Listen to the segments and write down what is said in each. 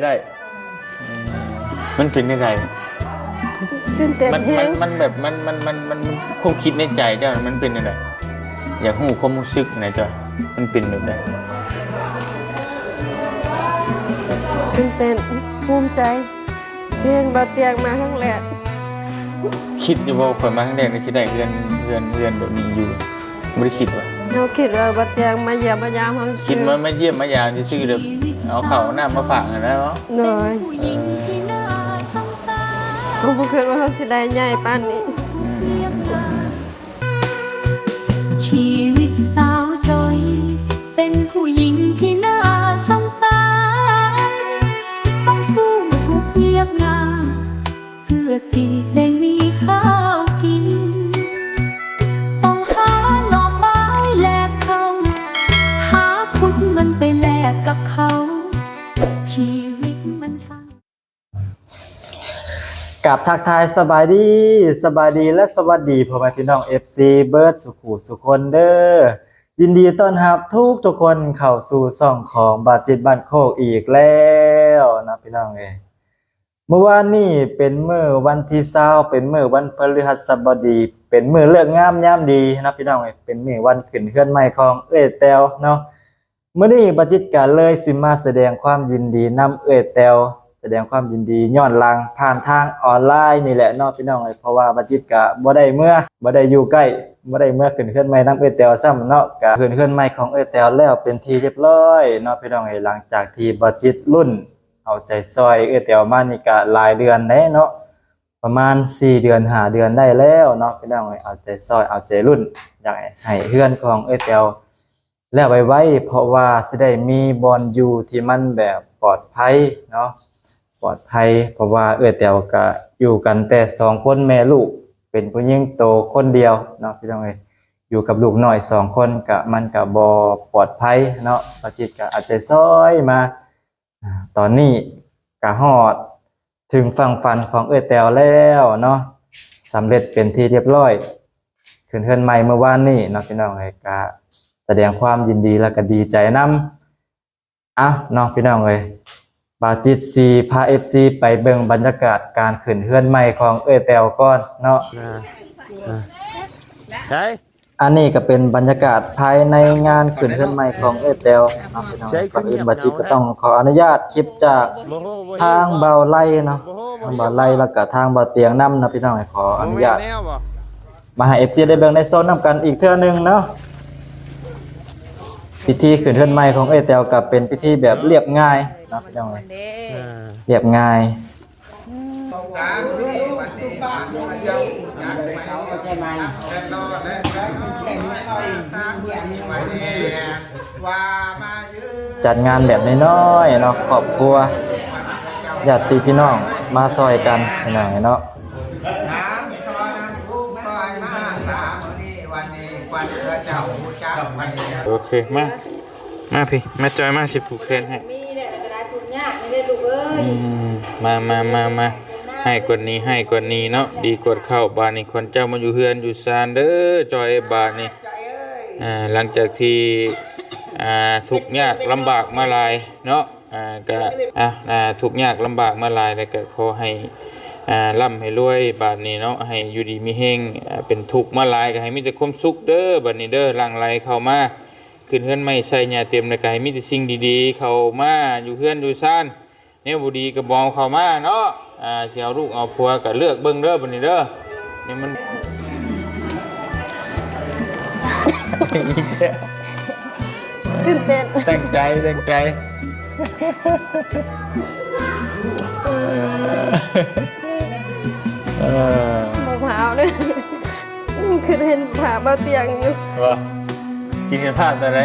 ได้มันเป็นยังไงตื่นเต้นมันแบบมันคงคิดในใจเจ้ามันเป็นยังไงอยากหูความรู้สึกไหนจ้ะมันเป็นแบบไหนตื่นเต้นภูมิใจเรียนบ่เตียงมาครั้งแรกคิดอยู่ว่าคนมาครั้งแรกคิดได้เรียนแบบนี้อยู่ไม่ได้คิดว่าเราคิดว่าบ่เตียงมาเยี่ยมมายามเขาคิดว่าไม่เยี่ยมมายามจะซื้อเดี๋ยวเอาข้าวหน้ามาฝากนะเนาะเลยผมบ่คิดว่าเขาสิได้ใหญ่ปานนี้ชีวิตสาวจอยเป็นผู้หญิงที่น่าสงสารต้องสู้ทุกเรียบงานเพื่อสิได้มีข้าวกินต้องหาหน่อไม้แลกเขาหาขุดเงินไปแลกกับเขาชีวิตมันช่างกับทักทายสบายดีและสวัสดีพ่อแม่พี่น้อง FC เบิร์ดสุขุสุคนเด้อยินดีต้อนรับทุกคนเข้าสู่ช่องของบาจิตบ้านโคกอีกแล้วนะพี่น้องเมื่อวานนี้เป็นมื้อวันที่20เป็นมื้อวันพฤหัสบดีเป็นมื้อเลิกงามยามดีนะพี่น้องเป็นมื้อวันขึ้นเฮือนใหม่ของแต้วเนาะมื้อนี้บาจิตก็เลยสิมาแสดงความยินดีนำแต้วแสดงความยินดีย้อนหลังผ่านทางออนไลน์นี่แหละเนาะพี่น้องเพราะว่าบัดจิตก็บ่ได้อยู่ใกล้บ่ได้ขึ้นเฮือนใหม่นำแต้วซ้ำเนาะก็ขึ้นเฮือนใหม่ของแต้วแล้วเป็นที่เรียบร้อยเนาะพี่น้องหลังจากที่บัดจิตรุ่นเอาใจซอยแต้วมานี่ก็หลายเดือนแล้วเนาะประมาณ4เดือน5เดือนได้แล้วเนาะพี่น้องเอาใจซอยเอาใจรุ่นอยากให้เฮือนของแต้วแล้วไว้เพราะว่าสิได้มีบอนอยู่ที่มันแบบปลอดภัยเนาะปลอดภัยเพราะว่าแต้วก็อยู่กันแต่2คนแม่ลูกเป็นผู้หญิงโตคนเดียวเนาะพี่น้องอยู่กับลูกน้อย2คนก็มันก็บ่ปลอดภัยเนาะปาจิตก็อาจจะซอยมาตอนนี้ก็ฮอดถึงฝั่งฝันของแต้วแล้วเนาะสำเร็จเป็นที่เรียบร้อยขึ้นเฮือนใหม่เมื่อวานนี้เนาะพี่น้องก็แสดงความยินดีและก็ดีใจนำเนาะพี่น้องบาจิตสีพา FC ไปเบิ่งบรรยากาศการขึ้นเฮือนใหม่ของแต้วก่อนเนาะใช่อันนี้ก็เป็นบรรยากาศภายในงานขึ้นเฮือนใหม่ของแต้วเนาะพี่น้องก่อนอื่นบาจิตก็ต้องขออนุญาตคลิปจากทางเบาไล่เนาะทางเบาไล่แล้วก็ทางเบาเตียงนำเนาะพี่น้องขออนุญาตมาให้ FC ได้เบิ่งในโซนนำกันอีกเทื่อนึงเนาะพิธีขึ้นเฮือนใหม่ของแต้วก็เป็นพิธีแบบเรียบง่ายเนาะพี่น้องเรียบง่ายจัดงานแบบน้อยๆเนาะครอบครัวญาติพี่น้องมาซอยกันพี่น้องเนาะโอเคมาพี่มาจอยมาสิผูกแขนให้มีเนี่ยกระดาษจุดยากไม่ได้ลูกเอ้ยมาให้กว่านี้เนาะดีกว่าเข้าบ้านนี่คนเจ้ามาอยู่เฮือนอยู่ซานเด้อจอยบ้านนี่หลังจากที่ทุกข์ยากลำบากมาหลายเนาะก็ทุกข์ยากลำบากมาหลายแล้วก็ขอให้ร่ำให้รวยบ้านนี้เนาะให้อยู่ดีมีเฮงเป็นทุกข์มาหลายก็ให้มีแต่ความสุขเด้อบ้านนี้เด้อหลั่งไหลเข้ามาขึ้นเฮือนไม่ใช่หญ้าเต็มแล้วก็ให้มีแต่สิ่งดีๆเข้ามาอยู่เฮือนอยู่ซ่านแนวบ่ดีก็มองเข้ามาเนาะสิเอาลูกเอาผัวก็เลือกเบิ่งเด้อบัดนี้เด้อนี่มันตื่นเต้นตั้งใจบ่พาวเลยคือเห็นผาบ่เตียงอยู่ว่ากินกันพลาดแต่ไหน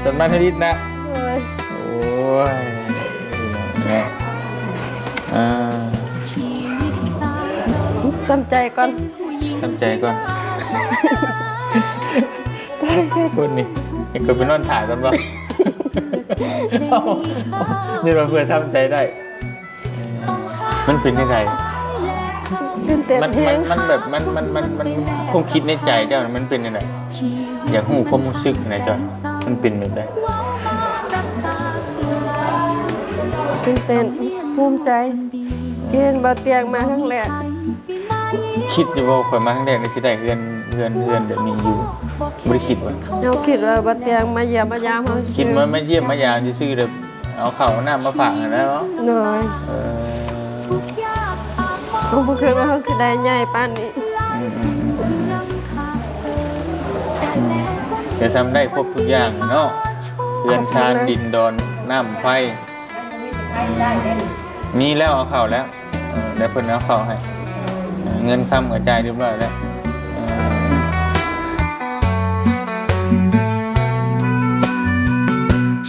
จนมาทนิดนะโอ้ยทำใจก่อนตายแค่คนนี่ยังก็ไปนอนถ่ายกันบ้างนี่เราเพื่อทำใจได้มันเป็นยังไงตื่นเต้นมันแบบมันคงคิดในใจเจ้ามันเป็นยังไงอยากหูความรู้สึกไหนจ้ะมันเป็นแบบไหน ตื่นเต้นภูมิใจที่เห็นบ่เตียงมาครั้งแรก คิดอยู่ว่าข่อยมาครั้งแรกนี่สิได้เฮือนแบบนี้อยู่บ่ได้คิดว่า เราคิดว่าบ่เตียงมาเยี่ยมมายามเฮา คิดว่ามาเยี่ยมมายามซื่อๆเด้อเอาข้าวเอาน้ำมาฝากกันแล้วเนาะ หน่อย เออ ผมบ่คิดว่าเฮาสิได้ใหญ่ปานนี้ จะทำได้ครบทุกอย่างเนาะเรือนชานดินดอนน้ำไฟมีแล้วเอาเข้าแล้วได้เพิ่นเอาเข้าให้เงินค้ำกระจายเรียบร้อยแล้ว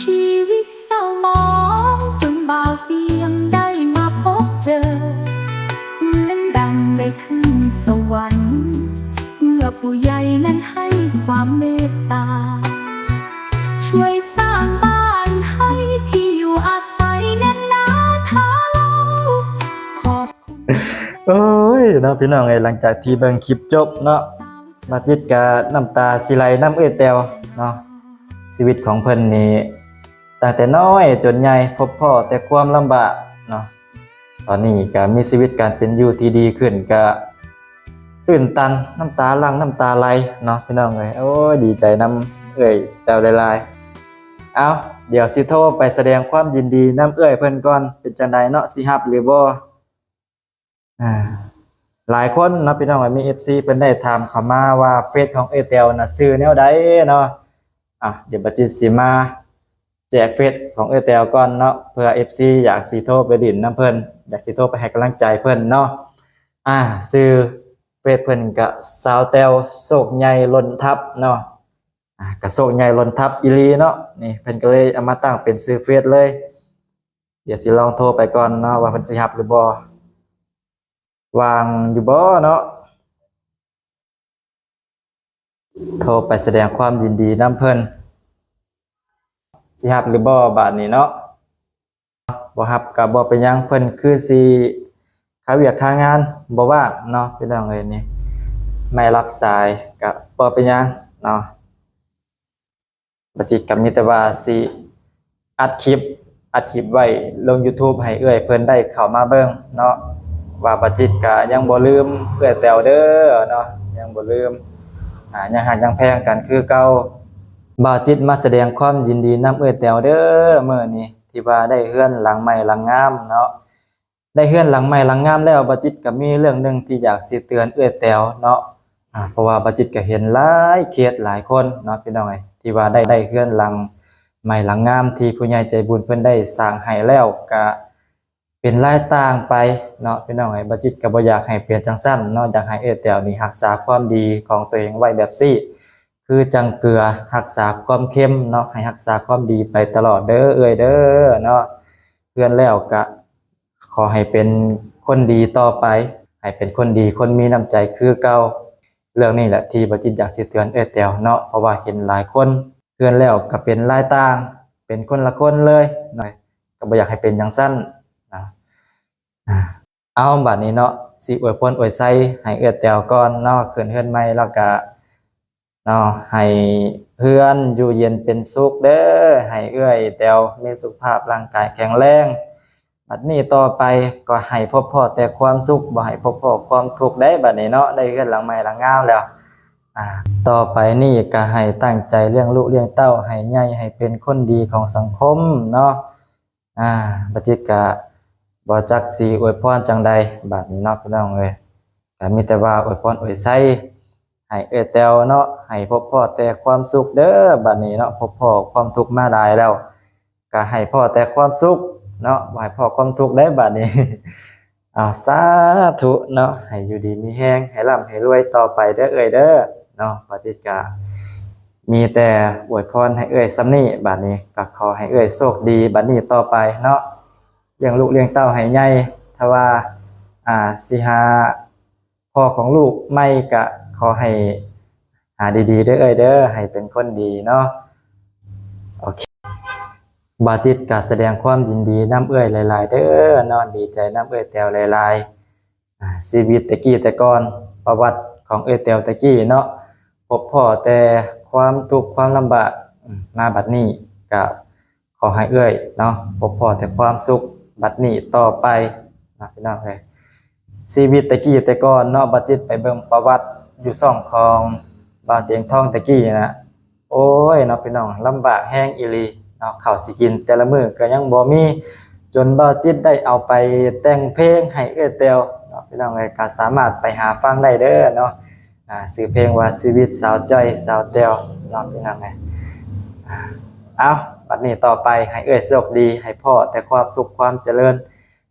ชีวิตเศร้าหมองจนบ่าวเตียงได้มาพบเจอเหมือนดังได้ขึ้นสวรรค์เมื่อผู้ใหญ่นั้นให้ความเมตตา ช่วยสร้างบ้านให้ที่อยู่อาศัยแน่นหนาเท้าขอบคุณ โอ้ยเนาะพี่น้องเอ้ยหลังจากที่เบิ่งคลิปจบเนาะมาจิตกะน้ำตาสิไหลน้ำเอ้ยแตวเนาะชีวิตของเพิ่นนี่ตั้งแต่น้อยจนใหญ่พบพ่อแต่ความลำบากเนาะตอนนี้ก็มีชีวิตการเป็นอยู่ที่ดีขึ้นก็ตื่นตันน้ำตาหลั่งน้ำตาไหลเนาะพี่น้องเอ้ยโอ้ยดีใจน้ำเอ้ยแตวหลายๆเอาเดี๋ยวสิโทรไปแสดงความยินดีน้ำเอ้ยเพิ่นก่อนเป็นจังไดเนาะสิรับหรือบ่หลายคนเนาะพี่น้องมี FC เพิ่นได้ถามเข้ามาว่าเฟซของเอเตลน่ะชื่อแนวใดเนาะเดี๋ยวบัดจิตสิมาแจกเฟซของเอเตลก่อนเนาะเพื่อ FC อยากสิโทรไปดินน้ำเพิ่นอยากสิโทรไปให้กำลังใจเพิ่นเนาะชื่อเฟซเพิ่นก็สาวแตวโศกใหญ่ล้นทับเนาะก็โศกใหญ่ล้นทับอีหลีเนาะนี่เพิ่นก็เลยเอามาตั้งเป็นชื่อเฟซเลยเดี๋ยวสิลองโทรไปก่อนเนาะว่าเพิ่นสิรับหรือบ่วางอยู่บ่เนาะโทรไปแสดงความยินดีน้ำเพิ่นสิรับหรือบ่บาดนี้เนาะบ่รับก็บ่เป็นหยังเพิ่นคือสิค่าเวียกค่างานบ่ว่างเนาะพี่น้องเอ้ยนี่ไม่รับสายก็บ่เป็นหยังเนาะบัดจิตก็มีแต่ว่าสิอัดคลิปไว้ลง YouTube ให้เอื้อยเพิ่นได้เข้ามาเบิ่งเนาะว่าบัดจิตก็ยังบ่ลืมเอื้อยแตวเด้อเนาะยังบ่ลืมยังหักยังแพงกันคือเก่าบ่าวจิตมาแสดงความยินดีนำเอื้อยแตวเด้อมื้อนี้ที่ว่าได้เฮือนหลังใหม่หลังงามเนาะได้เฮือนหลังใหม่หลังงามแล้วบ่าวจิตก็มีเรื่องหนึงที่อยากสิเตือนเอื้อยแตวเนาะเพราะว่าบ่าวจิตก็เห็นหลายเคสหลายคนเนาะพี่น้องเอ้ยที่ว่าได้เฮือนหลังใหม่หลังงามที่ผู้ใหญ่ใจบุญเพิ่นได้สร้างให้แล้วก็เป็นรายต่างไปเนาะพี่น้องไอ้บัดจิตก็บ่อยากให้เปลี่ยนจังซั่นเนาะอยากให้เอื้อยแตวนี่รักษาความดีของตัวเองไว้แบบซี่คือจังเกลือรักษาความเค็มเนาะให้รักษาความดีไปตลอดเด้อเอ้ยเด้อเนาะเพื่อนแล้วก็ขอให้เป็นคนดีต่อไปให้เป็นคนดีคนมีน้ำใจคือเก่าเรื่องนี้แหละที่บัดจิตอยากสิเตือนเอื้อยแตวเนาะเพราะว่าเห็นหลายคนเพื่อนแล้วก็เป็นรายต่างเป็นคนละคนเลยเนาะก็บ่อยากให้เป็นจังซั่นเอาบัดนี้เนาะสิอวยพรอวยไสให้เอื้อแตวก่อนเนาะขึ้นเฮือนใหม่แล้วก็เนาะให้เฮือนอยู่เย็นเป็นสุขเด้อให้เอื้อยแตวมีสุขภาพร่างกายแข็งแรงบัดนี้ต่อไปก็ให้พบพ่อแต่ความสุขบ่ให้พบพ่อความทุกข์ได้บัดนี้เนาะได้เฮือนหลังใหม่หลังงามแล้วต่อไปนี่ก็ให้ตั้งใจเลี้ยงลูกเลี้ยงเต้าให้ใหญ่ให้เป็นคนดีของสังคมเนาะบัดจิตก็บ่จักสิอวยพรจังใดบัดนี้เนาะพี่น้องเอ้ยก็มีแต่ว่าอวยพรอวยไสให้เอื้อยแตวเนาะให้พบพ่อแต่ความสุขเด้อบัดนี้เนาะพบพ่อความทุกข์มาหลายแล้วก็ให้พ่อแต่ความสุขเนาะบ่ให้พ่อความทุกข์ได้บัดนี้ สาธุเนาะให้อยู่ดีมีแรงให้ร่ำให้รวยต่อไปเด้อเอ้ยเด้อเนาะบัดจิตก็มีแต่อวยพรให้เอ้ยส่ำนี้บัดนี้ก็ขอให้เอ้ยโชคดีบัดนี้ต่อไปเนาะเลี้ยงลูกเลี้ยงเต้าให้ใหญ่ถ้าว่าสิหาพ่อของลูกไม่ก็ขอให้หาดีๆเด้อเอ้ยเด้อให้เป็นคนดีเนาะโอเคบาจิตก็แสดงความยินดีนำเอ้ยหลายๆเด้อเนาะดีใจนำเอ้ยแตวหลายๆชีวิตตะกี้แต่ก่อนประวัติของเอ้ยแตวตะกี้เนาะพบพ่อแต่ความทุกข์ความลำบากมาบัดนี้ก็ขอให้เอ้ยเนาะพบพ่อแต่ความสุข บัดนี้ต่อไปนะพี่น้องเอ้ยชีวิตตะกี้แต่ก่อนเนาะบ่จิตไปเบิ่งประวัติอยู่ซ่องของบ่าวเตียงทองตะกี้นะโอ้ยเนาะพี่น้องลำบากแฮงอีหลีเนาะข้าวสิกินแต่ละมื้อก็ยังบ่มีจนบ่าวจิตได้เอาไปแต่งเพลงให้เอื้อแตวเนาะพี่น้องเอ้ยก็สามารถไปหาฟังได้เด้อเนาะชื่อเพลงว่าชีวิตสาวจ้อยสาวแตวเนาะพี่น้องเอ้ยเอาบัดนี้ต่อไปให้เอื้อโชคดีให้พ่อแต่ความสุขความเจริญ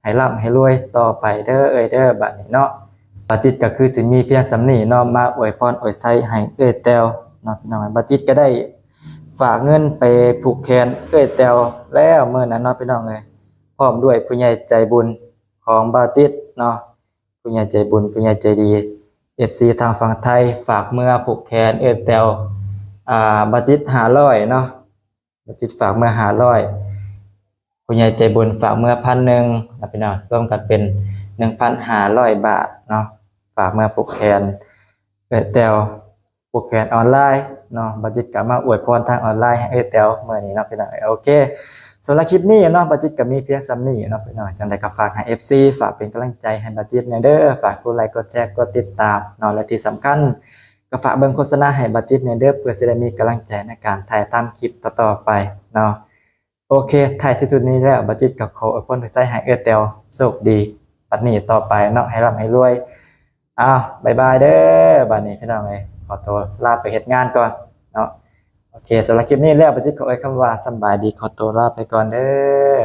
ให้ร่ำให้รวยต่อไปเด้อเอ้ยเด้อบัดนี้เนาะบ่าวจิตก็คือสิมีเพียงสำนี้เนาะมาอวยพรอวยไสให้เอ้ยแตวเนาะพี่น้องบ่าวจิตก็ได้ฝากเงินไปผูกแขนเอ้ยแตวแล้วมื้อนั้นเนาะพี่น้องเอ้ยพร้อมด้วยผู้ใหญ่ใจบุญของบ่าวจิตเนาะผู้ใหญ่ใจบุญผู้ใหญ่ใจดี FC ทางฝั่งไทยฝากเมื่อผูกแขนเอ้ยแตวบ่าวจิต500เนาะบ่าวจิตฝากเมื่อ500ผู้ใหญ่ใจบุญฝากเมื่อ 1,000 นะพี่น้องรวมกันเป็น 1,500 บาทเนาะฝากเมื่อผูกแขนเอ้ยแตวผูกแขนออนไลน์เนาะบ่าวจิตก็มาอวยพรทางออนไลน์ให้เอ้ยแตวมื้อนี้เนาะพี่น้องโอเคสำหรับคลิปนี้เนาะบ่าวจิตก็มีเพียงส่ำนี้เนาะพี่น้องจังได๋ก็ฝากให้ FC ฝากเป็นกำลังใจให้บ่าวจิตแหน่เด้อฝากกดไลค์กดแชร์กดติดตามเนาะและที่สำคัญก็ฝากเบิ่งโฆษณาให้บ่าวจิตแหน่เด้อเพื่อสิได้มีกำลังใจในการถ่ายทำคลิปต่อๆไปเนาะโอเคท้ายที่สุดนี้แล้วบ่าวจิตก็ขออวยพรให้เอ้ยแตวโชคดีบัดนี้ต่อไปเนาะให้ร่ำให้รวยบ๊ายบายเด้อบัดนี้พี่น้องเอ้ยขอตัวลาไปเฮ็ดงานก่อนเนาะโอเคสำหรับคลิปนี้แล้วบ่าวจิตขอเอ่ยคำว่าสำบายดีขอตัวลาไปก่อนเด้อ